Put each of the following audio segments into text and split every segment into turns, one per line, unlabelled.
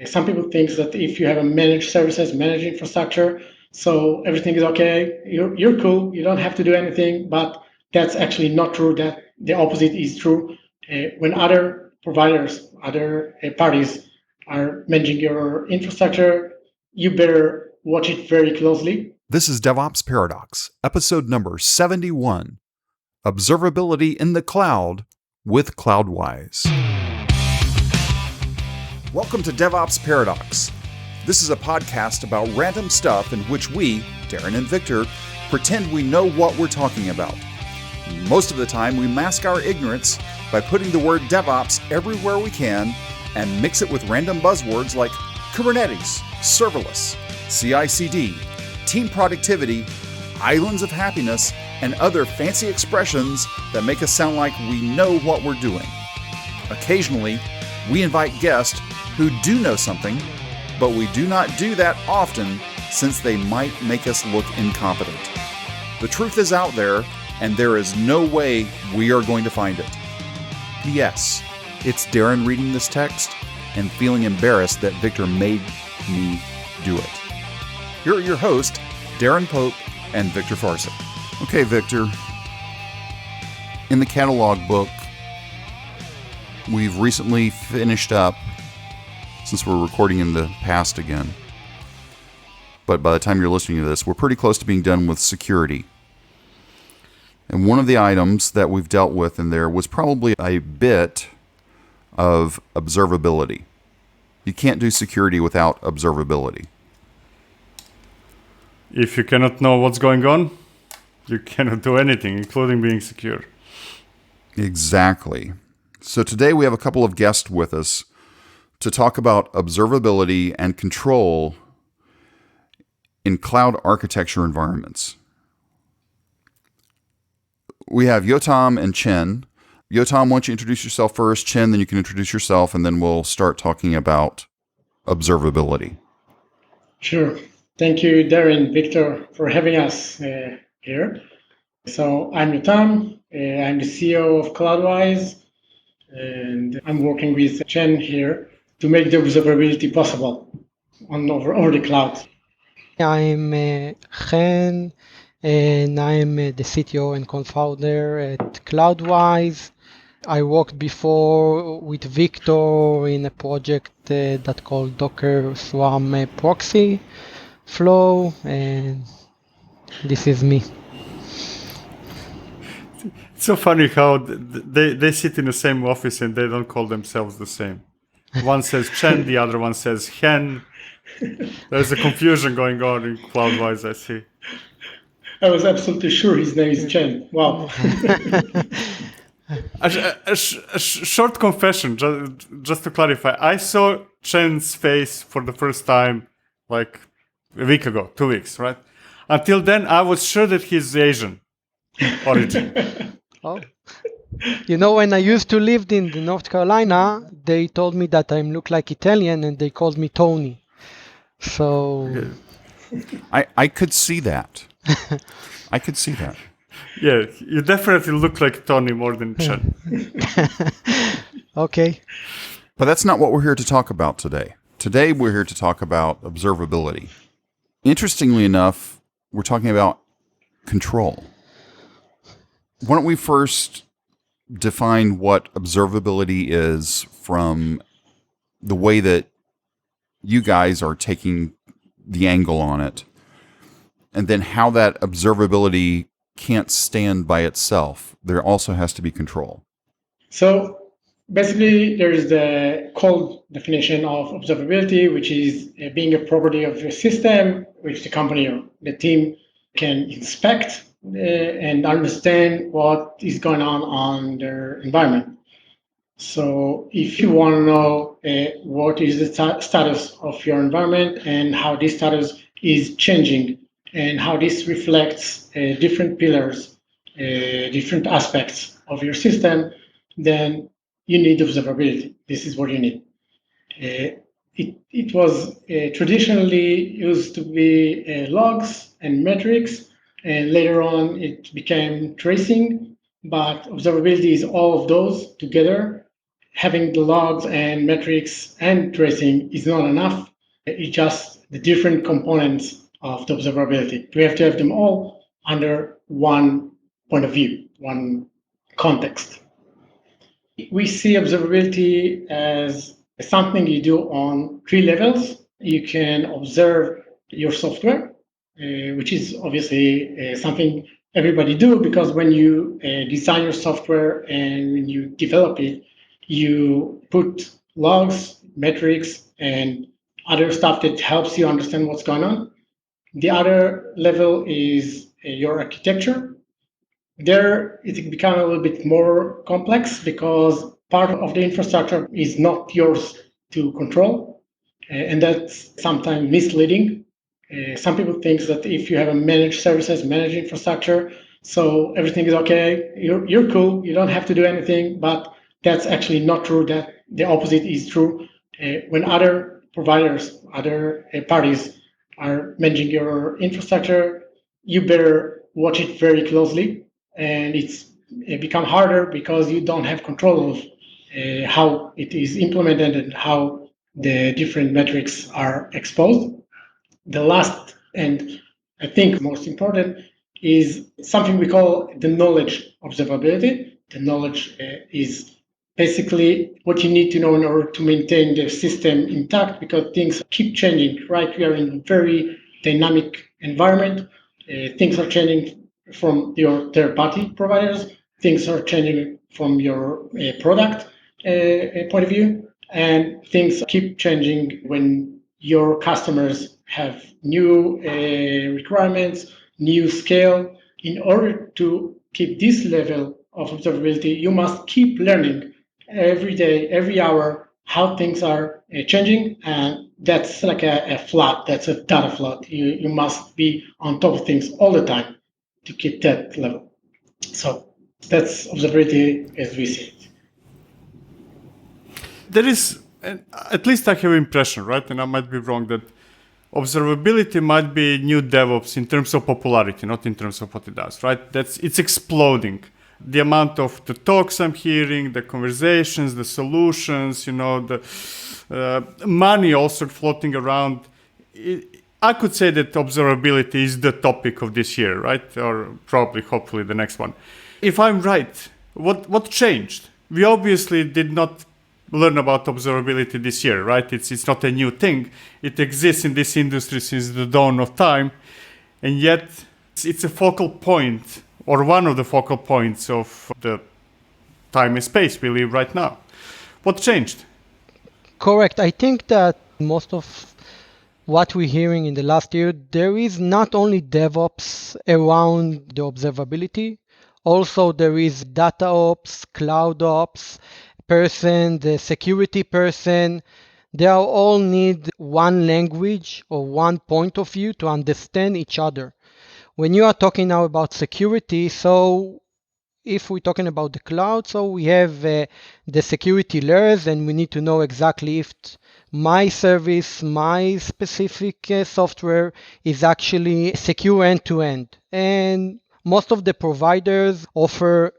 Some people think that if you have a managed services, managed infrastructure, so everything is okay, you're cool, you don't have to do anything, but that's actually not true. That the opposite is true. When other providers, other parties are managing your infrastructure, you better watch it very closely.
This is DevOps Paradox, episode number 71, Observability in the Cloud with CloudWize. Welcome to DevOps Paradox. This is a podcast about random stuff in which we, Darren and Victor, pretend we know what we're talking about. Most of the time, we mask our ignorance by putting the word DevOps everywhere we can and mix it with random buzzwords like Kubernetes, serverless, CI/CD, team productivity, islands of happiness, and other fancy expressions that make us sound like we know what we're doing. Occasionally, we invite guests who do know something, but we do not do that often since they might make us look incompetent. The truth is out there, and there is no way we are going to find it. P.S. It's Darren reading this text and feeling embarrassed that Victor made me do it. Here are your hosts, Darren Pope and Victor Farsick. Okay, Victor. In the catalog book, we've recently finished up, since we're recording in the past again, but by the time you're listening to this, we're pretty close to being done with security. And one of the items that we've dealt with in there was probably a bit of observability. You can't do security without observability.
If you cannot know what's going on, you cannot do anything, including being secure.
Exactly. So today we have a couple of guests with us to talk about observability and control in cloud architecture environments. We have Yotam and Chen. Yotam, why don't you introduce yourself first? Chen, then you can introduce yourself, and then we'll start talking about observability.
Sure. Thank you, Darren, Victor, for having us here. So I'm Yotam. I'm the CEO of CloudWize, and I'm working with Chen here to make the observability possible over the cloud.
I'm Chen, and I'm the CTO and co-founder at CloudWize. I worked before with Victor in a project that called Docker Swarm Proxy Flow, and this is me.
It's so funny how they sit in the same office and they don't call themselves the same. One says Chen, the other one says Hen. There's a confusion going on in CloudWize, I see.
I was absolutely sure his name is Chen. Wow.
A short confession, just to clarify. I saw Chen's face for the first time like a week ago, 2 weeks, right? Until then, I was sure that he's Asian origin.
Oh. You know, when I used to live in North Carolina, they told me that I look like Italian, and they called me Tony. So
I could see that. I could see that.
Yeah, you definitely look like Tony more than Chen.
Okay.
But that's not what we're here to talk about today. Today we're here to talk about observability. Interestingly enough, we're talking about control. Why don't we first define what observability is from the way that you guys are taking the angle on it, and then how that observability can't stand by itself. There also has to be control.
So basically, there is the cold definition of observability, which is being a property of your system, which the company or the team can inspect and understand what is going on their environment. So if you want to know what is the status of your environment and how this status is changing and how this reflects different pillars, different aspects of your system, then you need observability. This is what you need. It was traditionally used to be logs and metrics, and later on it became tracing, but observability is all of those together. having the logs and metrics and tracing is not enough. It's just the different components of the observability. We have to have them all under one point of view, one context. We see observability as something you do on 3 levels. You can observe your software, which is obviously something everybody do, because when you design your software and when you develop it, you put logs, metrics, and other stuff that helps you understand what's going on. The other level is your architecture. There, it becomes a little bit more complex because part of the infrastructure is not yours to control, and that's sometimes misleading. Some people think that if you have a managed services, managed infrastructure, so everything is okay, you're cool, you don't have to do anything, but that's actually not true. That the opposite is true. When other providers, other parties are managing your infrastructure, you better watch it very closely, and it become harder because you don't have control of how it is implemented and how the different metrics are exposed. The last, and I think most important, is something we call the knowledge observability. The knowledge is basically what you need to know in order to maintain the system intact, because things keep changing, right? We are in a very dynamic environment. Things are changing from your third-party providers. Things are changing from your product point of view. And things keep changing when your customers have new requirements, new scale. In order to keep this level of observability, you must keep learning every day, every hour, how things are changing. And that's like a flood, that's a data flood. You must be on top of things all the time to keep that level. So that's observability as we see it.
There is, at least I have an impression, right, and I might be wrong, that observability might be new DevOps in terms of popularity, not in terms of what it does, right? It's exploding. The amount of the talks I'm hearing, the conversations, the solutions, the money also floating around. I could say that observability is the topic of this year, right? Or probably, hopefully, the next one. If I'm right, what changed? We obviously did not learn about observability this year, right? It's not a new thing. It exists in this industry since the dawn of time, and yet it's a focal point, or one of the focal points of the time and space we live right now. What changed?
Correct. I think that most of what we're hearing in the last year, there is not only DevOps around the observability, also there is data ops, cloud ops person, the security person. They all need one language or one point of view to understand each other. When you are talking now about security, so if we're talking about the cloud, so we have the security layers, and we need to know exactly if my service, my specific software is actually secure end-to-end. And most of the providers offer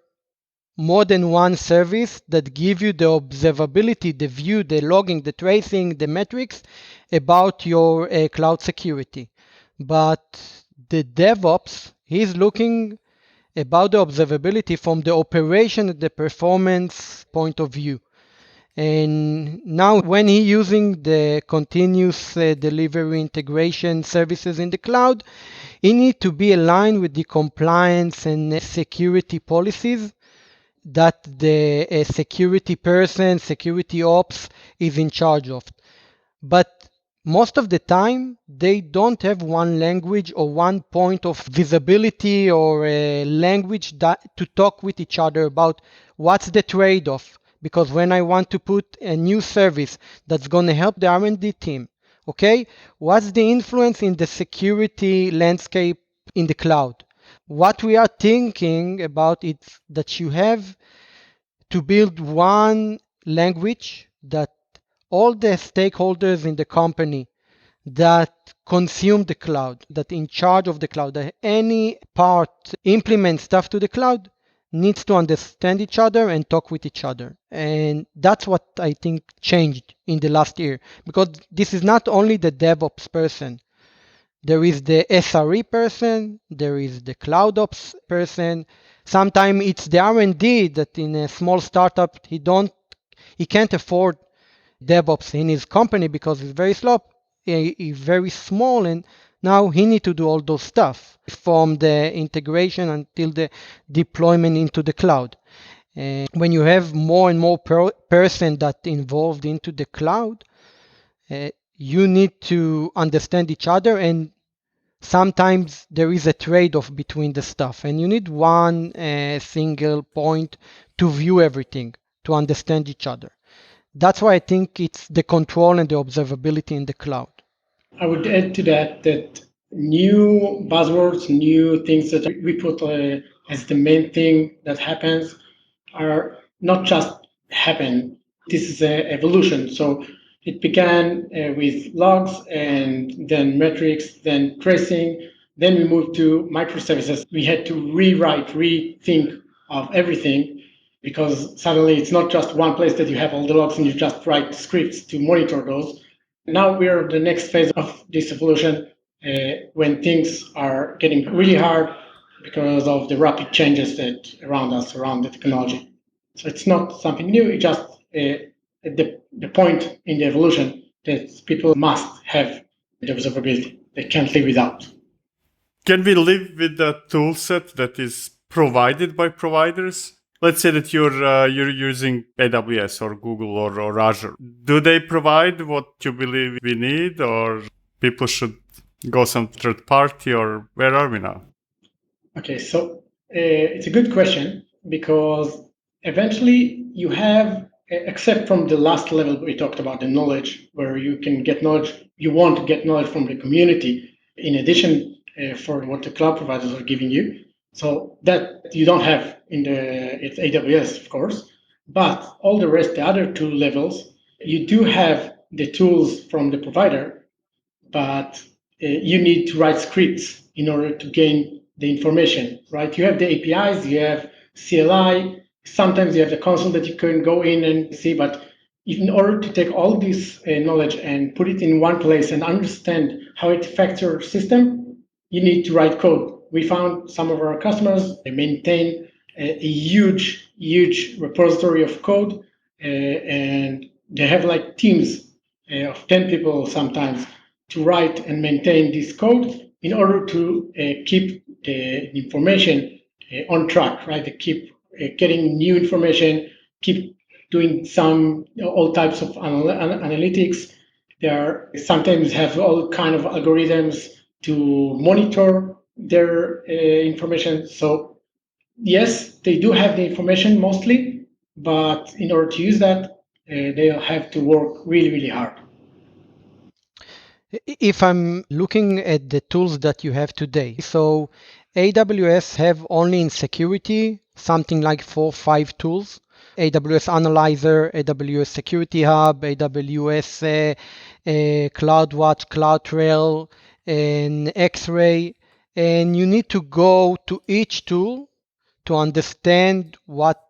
more than one service that give you the observability, the view, the logging, the tracing, the metrics about your cloud security. But the DevOps, he's looking about the observability from the operation and the performance point of view. And now when he's using the continuous delivery integration services in the cloud, he needs to be aligned with the compliance and security policies that the security person, security ops is in charge of. But most of the time, they don't have one language or one point of visibility or a language to talk with each other about what's the trade-off. Because when I want to put a new service that's going to help the R&D team, okay, what's the influence in the security landscape in the cloud? What we are thinking about is that you have to build one language that all the stakeholders in the company that consume the cloud, that in charge of the cloud, that any part implement stuff to the cloud, needs to understand each other and talk with each other. And that's what I think changed in the last year, because this is not only the DevOps person. There is the SRE person, there is the CloudOps person. Sometimes it's the R&D that in a small startup, he can't afford DevOps in his company because it's very slow, he's very small, and now he need to do all those stuff from the integration until the deployment into the cloud. And when you have more and more person that involved into the cloud, you need to understand each other, and sometimes there is a trade-off between the stuff, and you need one single point to view everything, to understand each other. That's why I think it's the control and the observability in the cloud.
I would add to that new buzzwords, new things that we put as the main thing that happens are not just happen. This is an evolution. So it began with logs and then metrics, then tracing. Then we moved to microservices. We had to rethink of everything, because suddenly it's not just one place that you have all the logs and you just write scripts to monitor those. Now we're in the next phase of this evolution when things are getting really hard because of the rapid changes that around us, around the technology. So it's not something new, it's just the point in the evolution that people must have the observability. They can't live without.
Can we live with the tool set that is provided by providers? Let's say that you're using AWS or Google or Azure. Do they provide what you believe we need, or people should go some third party, or where are we now?
Okay, so it's a good question, because eventually you have, except from the last level we talked about, the knowledge, where you can get knowledge, you want to get knowledge from the community, in addition for what the cloud providers are giving you. So that you don't have it's AWS, of course, but all the rest, the other two levels, you do have the tools from the provider, but you need to write scripts in order to gain the information, right? You have the APIs, you have CLI, sometimes you have the console that you can go in and see, but in order to take all this knowledge and put it in one place and understand how it affects your system, you need to write code. We found some of our customers, they maintain a huge repository of code, and they have like teams of 10 people sometimes to write and maintain this code in order to keep the information on track, right? They keep getting new information, keep doing all types of analytics. They are sometimes have all kind of algorithms to monitor their information. So yes, they do have the information mostly, but in order to use that, they'll have to work really hard.
If I'm looking at the tools that you have today, so AWS have only in security something like 4 or 5 tools. AWS Analyzer, AWS Security Hub, AWS CloudWatch, CloudTrail, and X-Ray. And you need to go to each tool to understand what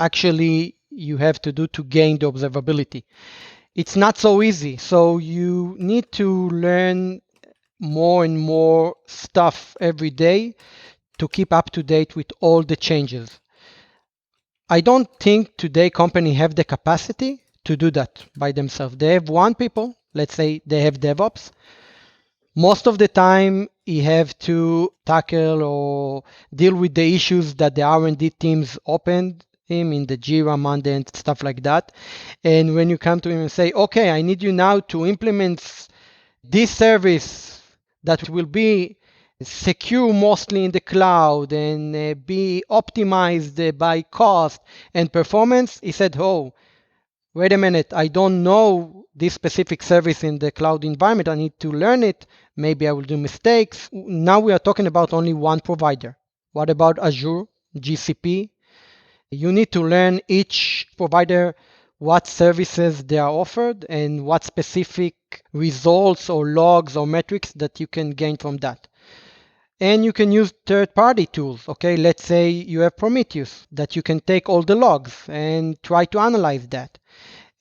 actually you have to do to gain the observability. It's not so easy. So you need to learn more and more stuff every day to keep up to date with all the changes. I don't think today companies have the capacity to do that by themselves. They have one people, let's say they have DevOps. Most of the time, you have to tackle or deal with the issues that the R&D teams opened him in the Jira, Monday, and stuff like that. And when you come to him and say, okay, I need you now to implement this service that will be secure mostly in the cloud and be optimized by cost and performance, he said, oh, wait a minute, I don't know this specific service in the cloud environment. I need to learn it. Maybe I will do mistakes. Now we are talking about only one provider. What about Azure, GCP? You need to learn each provider, what services they are offered and what specific results or logs or metrics that you can gain from that. And you can use third-party tools. Okay, let's say you have Prometheus that you can take all the logs and try to analyze that.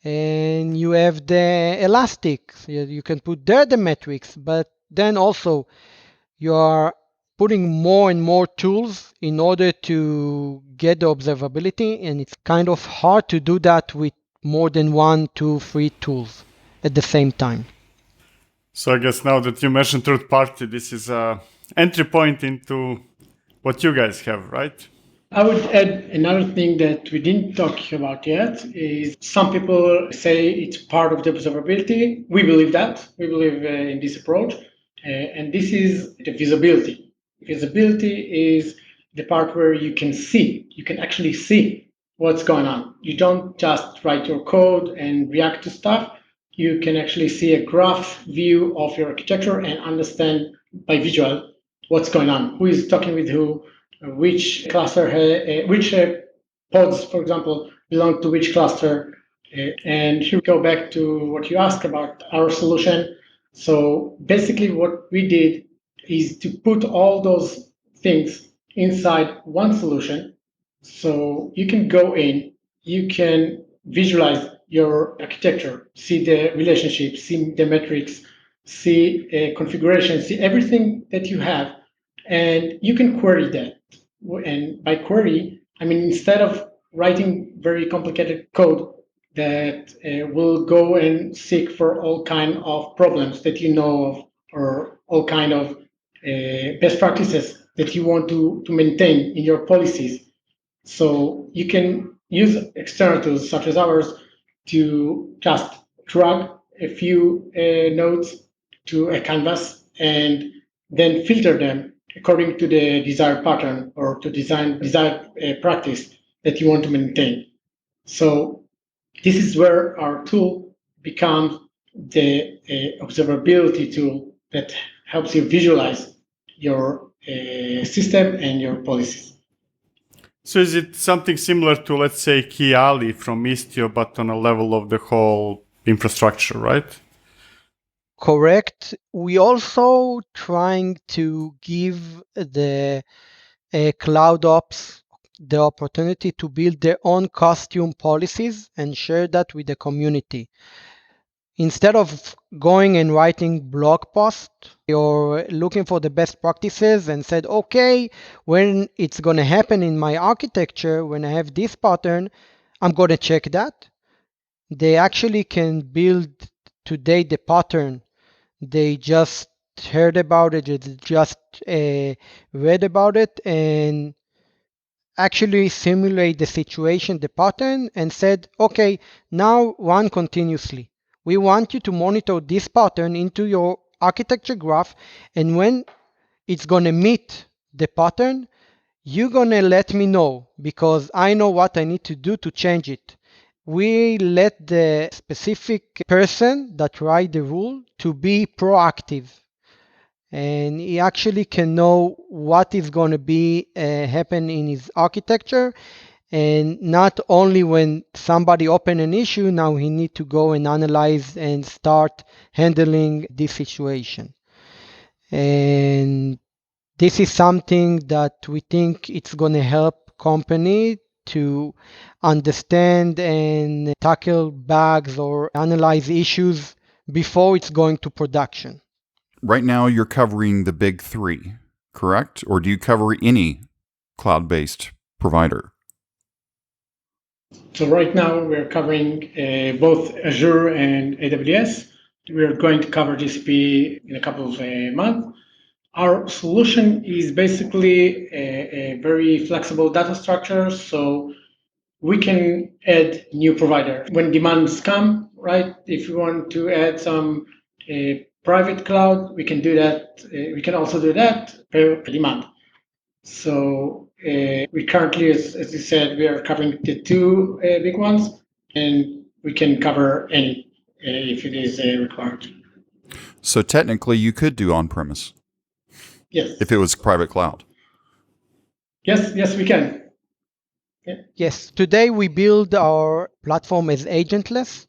And you have the Elastic. You can put there the metrics, but then also you are putting more and more tools in order to get the observability, and it's kind of hard to do that with more than 1, 2, 3 tools at the same time.
So I guess now that you mentioned third party, this is a entry point into what you guys have, right?
I would add another thing that we didn't talk about yet is some people say it's part of the observability. We believe that. We believe in this approach. And this is the visibility. Visibility is the part where you can actually see what's going on. You don't just write your code and react to stuff. You can actually see a graph view of your architecture and understand by visual what's going on, who is talking with who, which cluster, which pods, for example, belong to which cluster. And here we go back to what you asked about our solution. So basically what we did is to put all those things inside one solution. So you can go in, you can visualize your architecture, see the relationships, see the metrics, see configuration, see everything that you have, and you can query that. And by query, I mean, instead of writing very complicated code that will go and seek for all kind of problems that you know of, or all kind of best practices that you want to maintain in your policies. So you can use external tools such as ours to just drag a few nodes to a canvas and then filter them according to the desired pattern or to desired practice that you want to maintain. So this is where our tool becomes the observability tool that helps you visualize your system and your policies.
So is it something similar to, let's say, Kiali from Istio, but on a level of the whole infrastructure, right?
Correct. We also trying to give the CloudOps the opportunity to build their own custom policies and share that with the community. Instead of going and writing blog posts or looking for the best practices and said, okay, when it's going to happen in my architecture, when I have this pattern, I'm going to check that. They actually can build today the pattern. They just heard about it, they just read about it, and actually simulate the situation, the pattern, and said, okay, now run continuously. We want you to monitor this pattern into your architecture graph, and when it's going to meet the pattern, you're going to let me know because I know what I need to do to change it. We let the specific person that write the rule to be proactive, and he actually can know what is going to be happen in his architecture, and not only when somebody open an issue, now he need to go and analyze and start handling this situation. And this is something that we think it's going to help company to understand and tackle bugs or analyze issues before it's going to production.
Right now, you're covering the big three, correct? Or do you cover any cloud-based provider?
So right now we're covering both Azure and AWS. We're going to cover GCP in a couple of months. Our solution is basically a very flexible data structure, so we can add new provider when demands come, right? If you want to add some private cloud, we can do that. We can also do that per demand. So we currently, as you said, we are covering the two big ones, and we can cover any if it is required.
So technically, you could do on-premise.
Yes.
If it was private cloud.
Yes, we can. Yeah.
Yes. Today we build our platform as agentless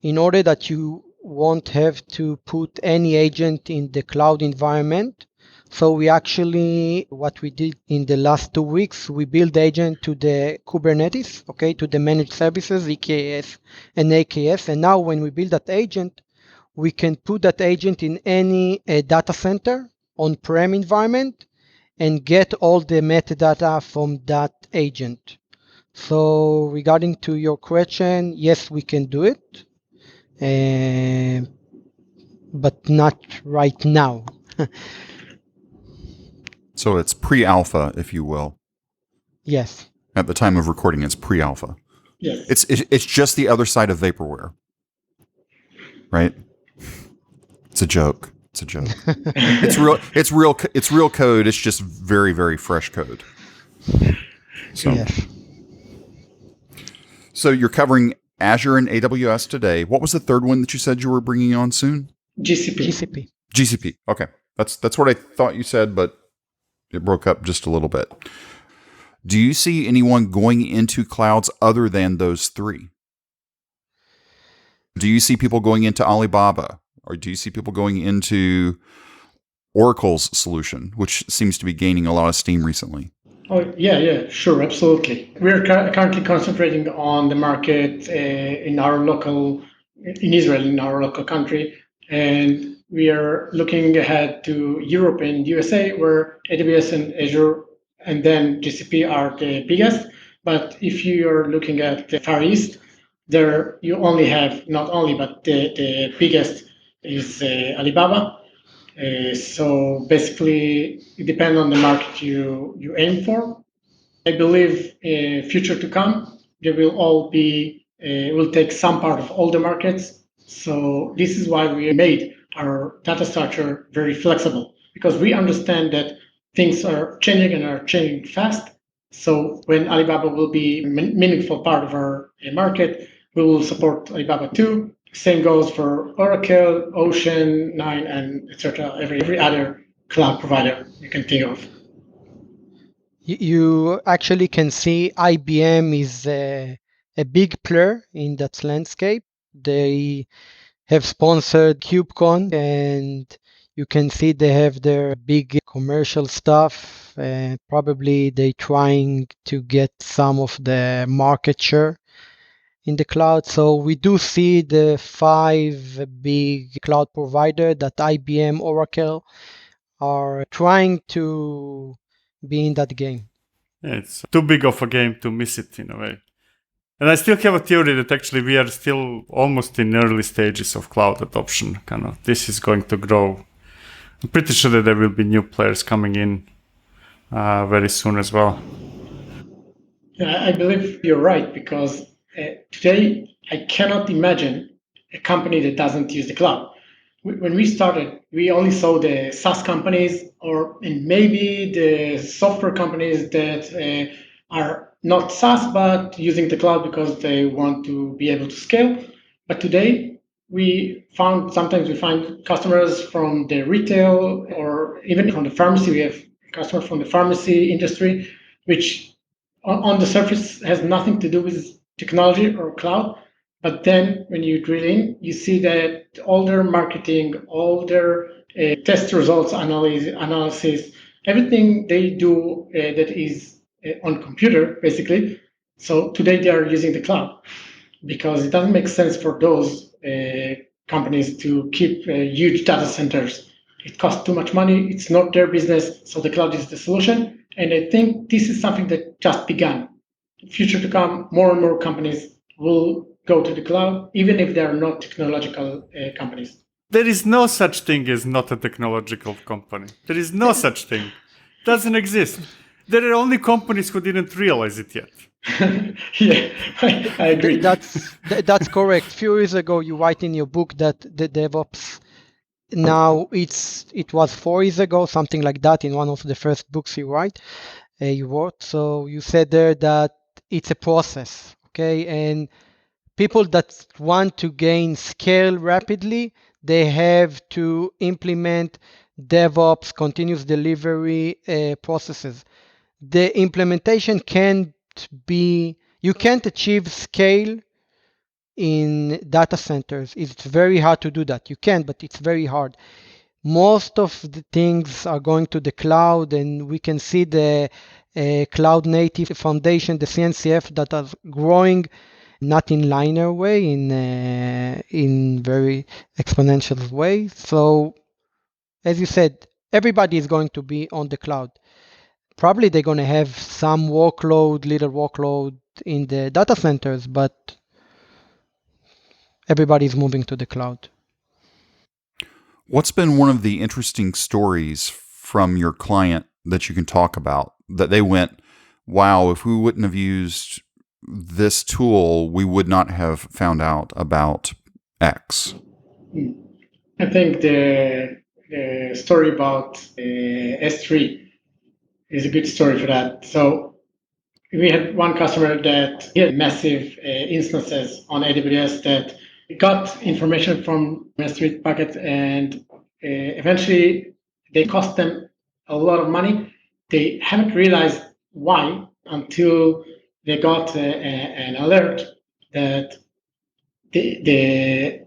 in order that you won't have to put any agent in the cloud environment. So we actually, what we did in the last 2 weeks, we built agent to the Kubernetes, okay, to the managed services, EKS and AKS. And now when we build that agent, we can put that agent in any data center on-prem environment and get all the metadata from that agent. So regarding to your question, yes, we can do it, but not right now.
So it's pre-alpha, if you will.
Yes.
At the time of recording, it's pre-alpha.
Yes.
It's just the other side of vaporware, right? It's a joke. It's a joke. It's real code. It's just very, very fresh code. So,
Yes.
So you're covering Azure and AWS today. What was the third one that you said you were bringing on soon?
GCP.
GCP. Okay, that's what I thought you said, but it broke up just a little bit. Do you see anyone going into clouds other than those three? Do you see people going into Alibaba? Or do you see people going into Oracle's solution, which seems to be gaining a lot of steam recently?
Oh, yeah, sure, absolutely. We're currently concentrating on the market in Israel, in our local country, and we are looking ahead to Europe and USA, where AWS and Azure and then GCP are the biggest. But if you are looking at the Far East, there you only have, not only, but the biggest is Alibaba. So basically, it depends on the market you aim for. I believe future to come, they will all will take some part of all the markets. So this is why we made our data structure very flexible, because we understand that things are changing and are changing fast. So when Alibaba will be a meaningful part of our market, we will support Alibaba too. Same goes for Oracle, Ocean, 9, and etc. Every other cloud provider you can think of.
You actually can see IBM is a big player in that landscape. They have sponsored KubeCon, and you can see they have their big commercial stuff. Probably they trying to get some of the market share in the cloud. So we do see the 5 big cloud provider that IBM, Oracle are trying to be in that game.
Yeah, it's too big of a game to miss it in a way. And I still have a theory that actually we are still almost in early stages of cloud adoption. Kind of, this is going to grow. I'm pretty sure that there will be new players coming in very soon as well.
Yeah, I believe you're right, because today I cannot imagine a company that doesn't use the cloud. When we started, we only saw the SaaS companies and maybe the software companies that are not SaaS but using the cloud because they want to be able to scale. But today, sometimes we find customers from the retail or even from the pharmacy. We have customers from the pharmacy industry, which on the surface has nothing to do with technology or cloud. But then when you drill in, you see that all their marketing, all their test results analysis, everything they do that is on computer, basically. So today they are using the cloud, because it doesn't make sense for those companies to keep huge data centers. It costs too much money. It's not their business. So the cloud is the solution. And I think this is something that just began. Future to come, more and more companies will go to the cloud, even if they are not technological companies.
There is no such thing as not a technological company. There is no such thing. It doesn't exist. There are only companies who didn't realize it yet.
Yeah, I agree.
That's correct. A few years ago, you write in your book that the DevOps, now it was 4 years ago, something like that, in one of the first books you wrote. So you said there that it's a process, okay? And people that want to gain scale rapidly, they have to implement DevOps, continuous delivery processes. The implementation you can't achieve scale in data centers. It's very hard to do that. You can, but it's very hard. most of the things are going to the cloud, and we can see the cloud native foundation, the CNCF, that are growing not in linear way, in very exponential way. So as you said, everybody is going to be on the cloud. Probably they're going to have some little workload in the data centers, but everybody is moving to the cloud.
What's been one of the interesting stories from your client that you can talk about that they went, wow, if we wouldn't have used this tool, we would not have found out about X?
I think the story about S3 is a good story for that. So we had one customer that he had massive instances on AWS that got information from S3 bucket, and eventually they cost them a lot of money. They haven't realized why until they got an alert that the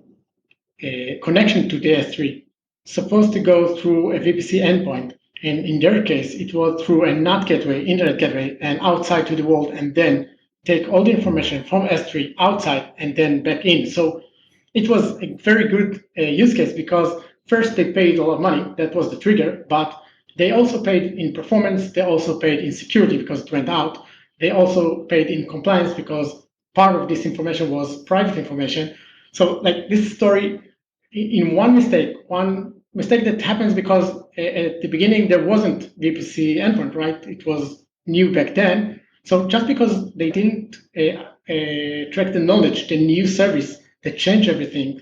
connection to the S3 supposed to go through a VPC endpoint. And in their case, it was through a NAT gateway, internet gateway, and outside to the world, and then take all the information from S3 outside and then back in. So it was a very good use case because first they paid a lot of money. That was the trigger, but they also paid in performance. They also paid in security because it went out. They also paid in compliance because part of this information was private information. So like this story, in one mistake that happens because at the beginning there wasn't VPC endpoint, right? It was new back then. So just because they didn't track the knowledge, the new service that changed everything,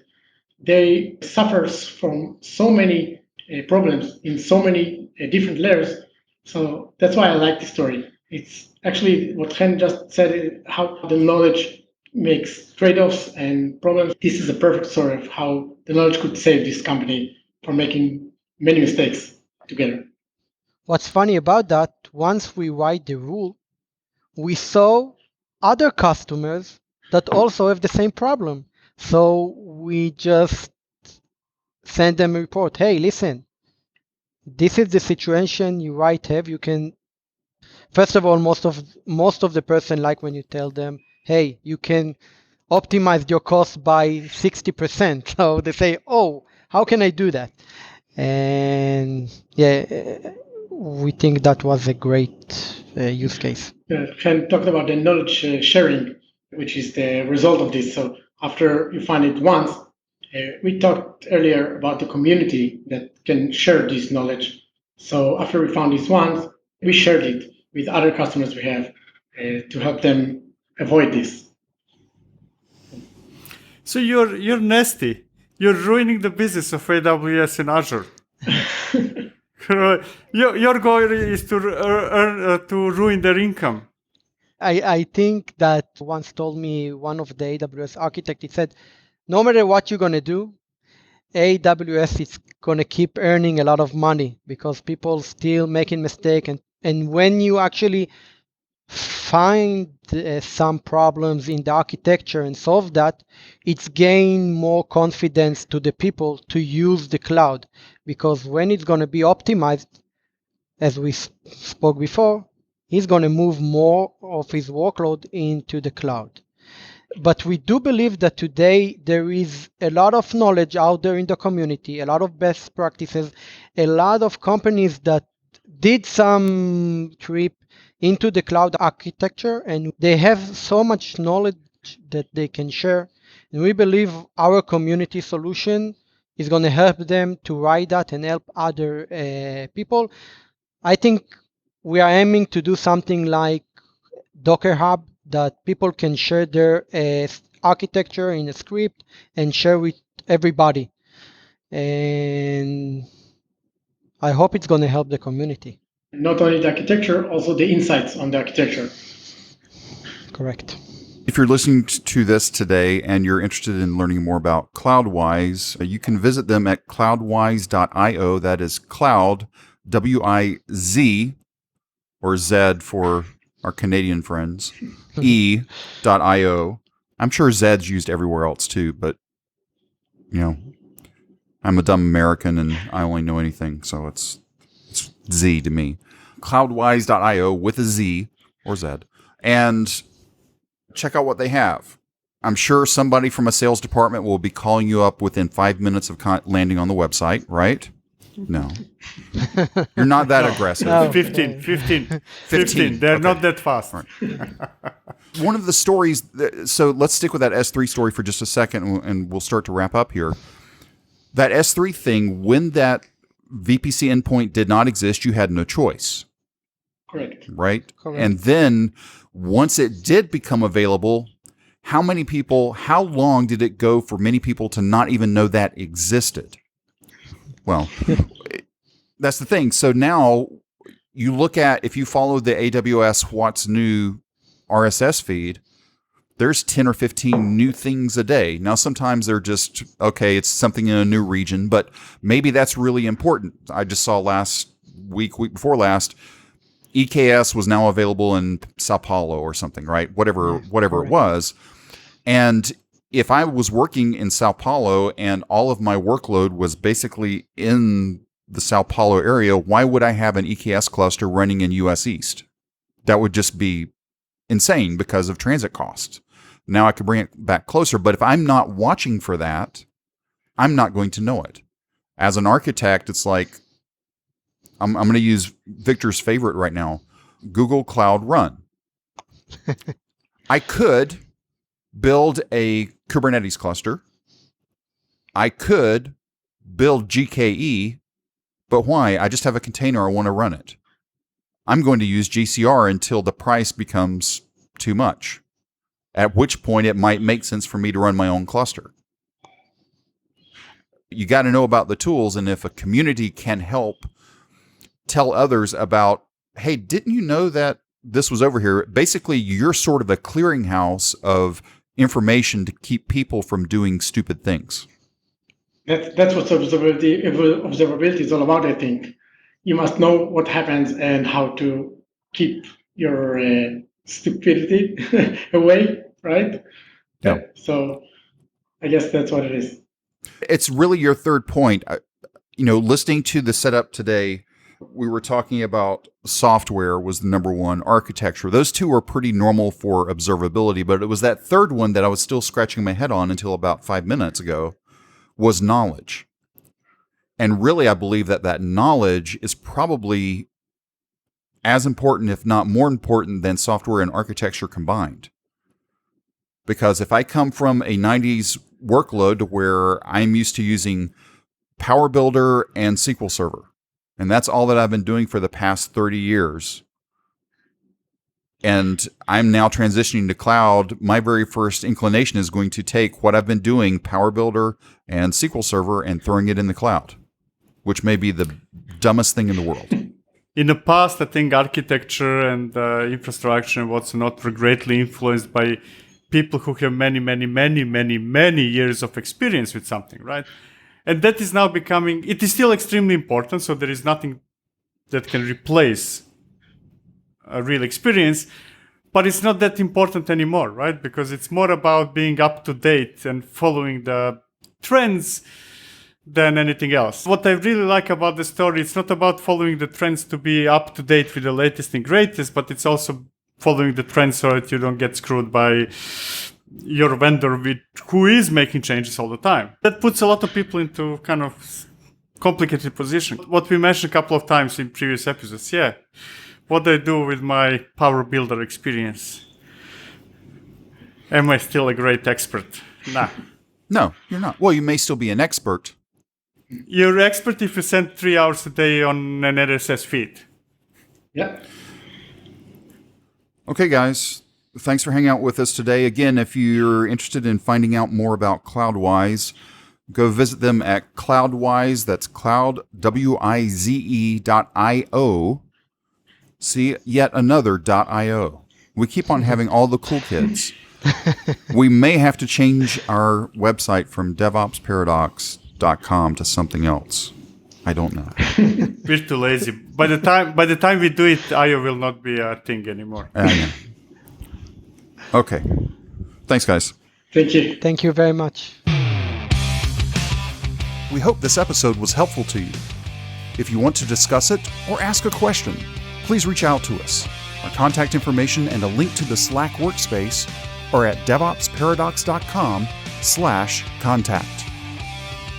they suffers from so many problems in so many different layers. So that's why I like this story. It's actually what Chen just said, how the knowledge makes trade-offs and problems. This is a perfect story of how the knowledge could save this company from making many mistakes together.
What's funny about that, once we write the rule, we saw other customers that also have the same problem. So we just send them a report. Hey, listen, this is the situation you might have. You can, first of all, most of the person like when you tell them, hey, you can optimize your cost by 60%. So they say, oh, how can I do that? And yeah, we think that was a great use case.
Chen talked about the knowledge sharing, which is the result of this. So after you find it once, we talked earlier about the community that can share this knowledge. So after we found this once, we shared it with other customers we have to help them avoid this.
So you're nasty. You're ruining the business of AWS and Azure. Your goal is to ruin their income.
I think that once told me one of the AWS architect, he said, no matter what you're going to do, AWS is going to keep earning a lot of money because people still making mistakes. And when you actually find some problems in the architecture and solve that, it's gain more confidence to the people to use the cloud. Because when it's going to be optimized, as we spoke before, he's going to move more of his workload into the cloud. But we do believe that today there is a lot of knowledge out there in the community, a lot of best practices, a lot of companies that did some trip into the cloud architecture, and they have so much knowledge that they can share. And we believe our community solution is going to help them to write that and help other people. I think we are aiming to do something like Docker Hub, that people can share their architecture in a script and share with everybody. And I hope it's going to help the community.
Not only the architecture, also the insights on the architecture.
Correct.
If you're listening to this today and you're interested in learning more about CloudWize, you can visit them at cloudwize.io. That is cloud, W-I-Z, or Z for our Canadian friends, e.io. I'm sure Zed's used everywhere else too, but, you know, I'm a dumb American and I only know anything, so it's Z to me. CloudWize.io with a Z or Z. And check out what they have. I'm sure somebody from a sales department will be calling you up within 5 minutes of landing on the website, right? No. You're not that aggressive.
No.
15. They're not that fast.
Right. One of the stories, so let's stick with that S3 story for just a second, and we'll start to wrap up here. That S3 thing, when that VPC endpoint did not exist, you had no choice.
Correct.
Right?
Correct.
And then once it did become available, how long did it go for many people to not even know that existed? Well, that's the thing. So now you look at, if you follow the AWS What's New RSS feed, there's 10 or 15 new things a day. Now, sometimes they're just, okay, it's something in a new region, but maybe that's really important. I just saw last week before last, EKS was now available in Sao Paulo or something, right? Whatever it was. And if I was working in Sao Paulo and all of my workload was basically in the Sao Paulo area, why would I have an EKS cluster running in US East? That would just be insane because of transit costs. Now I could bring it back closer, but if I'm not watching for that, I'm not going to know it. As an architect, it's like, I'm going to use Victor's favorite right now, Google Cloud Run. I could build a Kubernetes cluster. I could build GKE, but why? I just have a container, I want to run it. I'm going to use GCR until the price becomes too much, at which point it might make sense for me to run my own cluster. You got to know about the tools, and if a community can help tell others about, hey, didn't you know that this was over here? Basically, you're sort of a clearinghouse of information to keep people from doing stupid things.
That's what observability is all about, I think. You must know what happens and how to keep your stupidity away, right?
Yeah.
So I guess that's what it is.
It's really your third point. Listening to the setup today, we were talking about software was the number one, architecture. Those two are pretty normal for observability, but it was that third one that I was still scratching my head on until about 5 minutes ago, was knowledge. And really, I believe that knowledge is probably as important, if not more important, than software and architecture combined. Because if I come from a 90s workload where I'm used to using Power Builder and SQL Server, and that's all that I've been doing for the past 30 years, and I'm now transitioning to cloud, my very first inclination is going to take what I've been doing, Power Builder and SQL Server, and throwing it in the cloud, which may be the dumbest thing in the world.
In the past, I think architecture and infrastructure and what's not were greatly influenced by people who have many years of experience with something, right? And that is now becoming, it is still extremely important, so there is nothing that can replace a real experience, but it's not that important anymore, right? Because it's more about being up to date and following the trends than anything else. What I really like about the story, it's not about following the trends to be up to date with the latest and greatest, but it's also following the trends so that you don't get screwed by your vendor who is making changes all the time. That puts a lot of people into kind of complicated position. What we mentioned a couple of times in previous episodes, what do I do with my Power Builder experience? Am I still a great expert? Nah.
No, you're not. Well, you may still be an expert.
You're expert if you send 3 hours a day on an RSS feed.
Yeah.
Okay, guys. Thanks for hanging out with us today. Again, if you're interested in finding out more about CloudWize, go visit them at CloudWize. That's cloudwize.io. See, yet another .io. We keep on having all the cool kids. We may have to change our website from DevOpsParadox.com to something else. I don't know.
We're too lazy. By the time we do it, IO will not be a thing anymore.
I know. Okay. Thanks, guys.
Thank you.
Thank you very much.
We hope this episode was helpful to you. If you want to discuss it or ask a question, please reach out to us. Our contact information and a link to the Slack workspace are at devopsparadox.com/contact.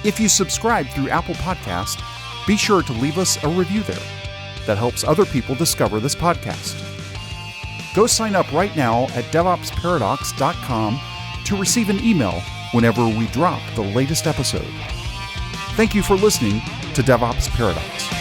If you subscribe through Apple Podcast, be sure to leave us a review there. That helps other people discover this podcast. Go sign up right now at devopsparadox.com to receive an email whenever we drop the latest episode. Thank you for listening to DevOps Paradox.